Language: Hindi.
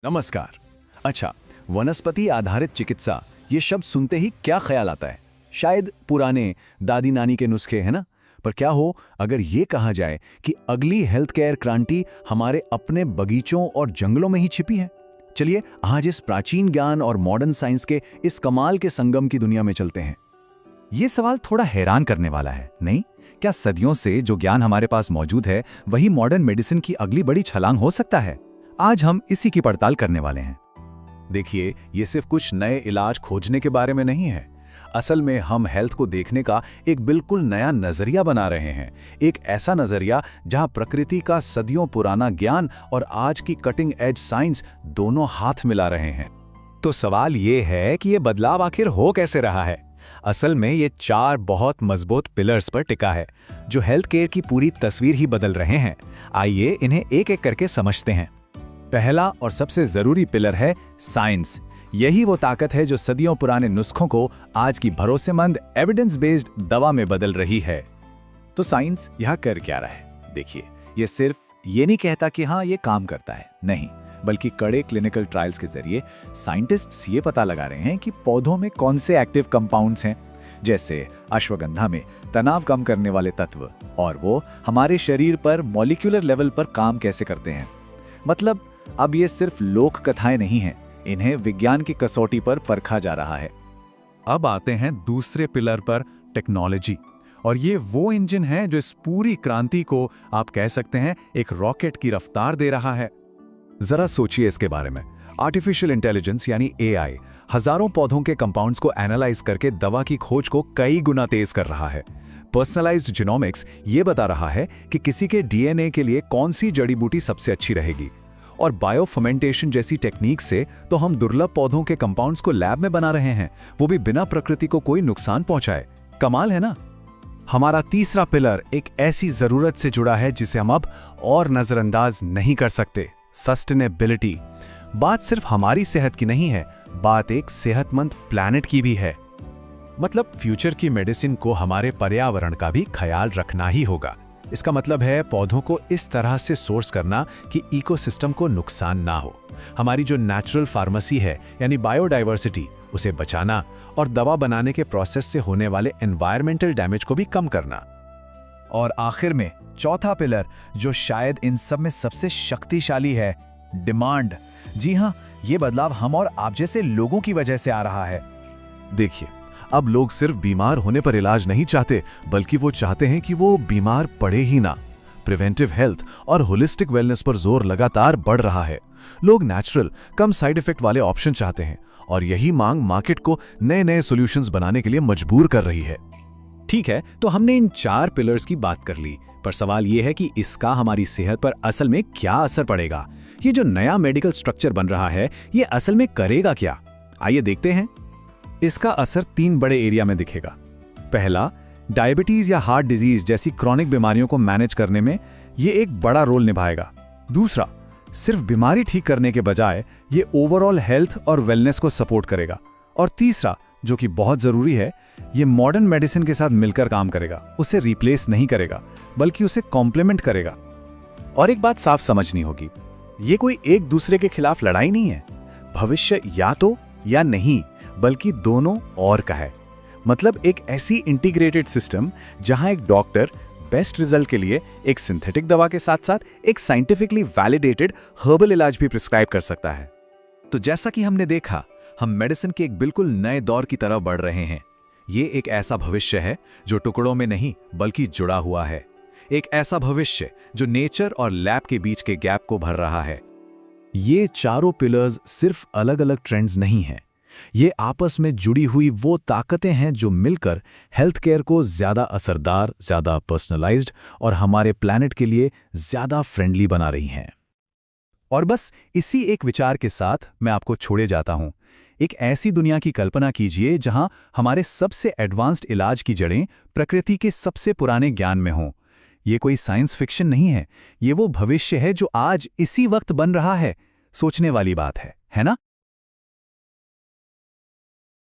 नमस्कार। अच्छा, वनस्पति आधारित चिकित्सा ये शब्द सुनते ही क्या ख्याल आता है? शायद पुराने दादी नानी के नुस्खे, है ना? पर क्या हो अगर ये कहा जाए कि अगली हेल्थ केयर क्रांति हमारे अपने बगीचों और जंगलों में ही छिपी है? चलिए आज इस प्राचीन ज्ञान और मॉडर्न साइंस के इस कमाल के संगम की दुनिया में चलते हैं। ये सवाल थोड़ा हैरान करने वाला है, नहीं? क्या सदियों से जो ज्ञान हमारे पास मौजूद है वही मॉडर्न मेडिसिन की अगली बड़ी छलांग हो सकता है? आज हम इसी की पड़ताल करने वाले हैं। देखिए, ये सिर्फ कुछ नए इलाज खोजने के बारे में नहीं है। असल में हम हेल्थ को देखने का एक बिल्कुल नया नजरिया बना रहे हैं। एक ऐसा नजरिया जहां प्रकृति का सदियों पुराना ज्ञान और आज की कटिंग एज साइंस दोनों हाथ मिला रहे हैं। तो सवाल ये है कि ये बदलाव आखिर हो कैसे रहा है? असल में ये 4 बहुत मजबूत पिलर्स पर टिका है जो हेल्थ केयर की पूरी तस्वीर ही बदल रहे हैं। आइए इन्हें एक एक करके समझते हैं। पहला और सबसे जरूरी पिलर है साइंस। यही वो ताकत है जो सदियों पुराने नुस्खों को आज की भरोसेमंद एविडेंस बेस्ड दवा में बदल रही है। तो साइंस यह कर क्या रहा है? देखिए, ये सिर्फ ये नहीं कहता कि हाँ ये काम करता है, नहीं, बल्कि कड़े क्लिनिकल ट्रायल्स के जरिए साइंटिस्ट्स ये पता लगा रहे हैं कि पौधों में कौन से एक्टिव कंपाउंड्स हैं, जैसे अश्वगंधा में तनाव कम करने वाले तत्व, और वो हमारे शरीर पर मॉलिक्यूलर लेवल पर काम कैसे करते हैं। मतलब अब ये सिर्फ लोक कथाएं नहीं हैं, इन्हें विज्ञान की कसौटी पर परखा जा रहा है। अब आते हैं दूसरे पिलर पर, टेक्नोलॉजी। और ये वो इंजन है जो इस पूरी क्रांति को आप कह सकते हैं एक रॉकेट की रफ्तार दे रहा है। जरा सोचिए इसके बारे में। आर्टिफिशियल इंटेलिजेंस यानी एआई हजारों पौधों के कंपाउंड्स को एनालाइज करके दवा की खोज को कई गुना तेज कर रहा है। पर्सनलाइज्ड जीनोमिक्स ये बता रहा है कि किसी के डीएनए के लिए कौन सी जड़ी बूटी सबसे अच्छी रहेगी। और बायोफर्मेंटेशन जैसी टेक्निक से तो हम दुर्लभ पौधों के कंपाउंड्स को लैब में बना रहे हैं, वो भी बिना प्रकृति को कोई नुकसान पहुंचाए। कमाल है ना? हमारा तीसरा पिलर एक ऐसी जरूरत से जुड़ा है जिसे हम अब और नजरअंदाज नहीं कर सकते, सस्टेनेबिलिटी। बात सिर्फ हमारी सेहत की नहीं है, बात एक सेहतमंद प्लैनेट की भी है। मतलब फ्यूचर की मेडिसिन को हमारे पर्यावरण का भी ख्याल रखना ही होगा। इसका मतलब है पौधों को इस तरह से सोर्स करना कि इकोसिस्टम को नुकसान ना हो। हमारी जो नेचुरल फार्मेसी है यानी बायोडाइवर्सिटी, उसे बचाना और दवा बनाने के प्रोसेस से होने वाले एनवायरमेंटल डैमेज को भी कम करना। और आखिर में चौथा पिलर जो शायद इन सब में सबसे शक्तिशाली है, डिमांड। जी हाँ, ये बदलाव हम और आप जैसे लोगों की वजह से आ रहा है। देखिए, अब लोग सिर्फ बीमार होने पर इलाज नहीं चाहते, बल्कि वो चाहते हैं कि वो बीमार पड़े ही ना। प्रिवेंटिव हेल्थ और होलिस्टिक वेलनेस पर जोर लगातार बढ़ रहा है। लोग नेचुरल, कम साइड इफेक्ट वाले ऑप्शन चाहते हैं और यही मांग मार्केट को नए नए सॉल्यूशंस बनाने के लिए मजबूर कर रही है। ठीक है, तो हमने इन 4 पिलर्स की बात कर ली, पर सवाल यह है कि इसका हमारी सेहत पर असल में क्या असर पड़ेगा? ये जो नया मेडिकल स्ट्रक्चर बन रहा है, ये असल में करेगा क्या? आइए देखते हैं। इसका असर 3 बड़े एरिया में दिखेगा। पहला, डायबिटीज या हार्ट डिजीज जैसी क्रॉनिक बीमारियों को मैनेज करने में ये एक बड़ा रोल निभाएगा। दूसरा, सिर्फ बीमारी ठीक करने के बजाय ये ओवरऑल हेल्थ और वेलनेस को सपोर्ट करेगा। और तीसरा, जो कि बहुत जरूरी है, ये मॉडर्न मेडिसिन के साथ मिलकर काम करेगा, उसे रिप्लेस नहीं करेगा, बल्कि उसे कॉम्प्लीमेंट करेगा। और एक बात साफ समझनी होगी, ये कोई एक दूसरे के खिलाफ लड़ाई नहीं है। भविष्य या तो या नहीं, बल्कि दोनों और का है। मतलब एक ऐसी इंटीग्रेटेड सिस्टम जहां एक डॉक्टर बेस्ट रिजल्ट के लिए एक सिंथेटिक दवा के साथ साथ एक साइंटिफिकली वैलिडेटेड हर्बल इलाज भी प्रिस्क्राइब कर सकता है। तो जैसा कि हमने देखा, हम मेडिसिन के एक बिल्कुल नए दौर की तरफ बढ़ रहे हैं। ये एक ऐसा भविष्य है जो टुकड़ों में नहीं बल्कि जुड़ा हुआ है। एक ऐसा भविष्य जो नेचर और लैब के बीच के गैप को भर रहा है। ये चारों पिलर्स सिर्फ अलग अलग ट्रेंड्स नहीं हैं, ये आपस में जुड़ी हुई वो ताकतें हैं जो मिलकर हेल्थ केयर को ज्यादा असरदार, ज्यादा पर्सनलाइज्ड और हमारे प्लैनेट के लिए ज्यादा फ्रेंडली बना रही हैं। और बस इसी एक विचार के साथ मैं आपको छोड़े जाता हूं। एक ऐसी दुनिया की कल्पना कीजिए जहां हमारे सबसे एडवांस्ड इलाज की जड़ें प्रकृति के सबसे पुराने ज्ञान में हों। ये कोई साइंस फिक्शन नहीं है, ये वो भविष्य है जो आज इसी वक्त बन रहा है। सोचने वाली बात है ना?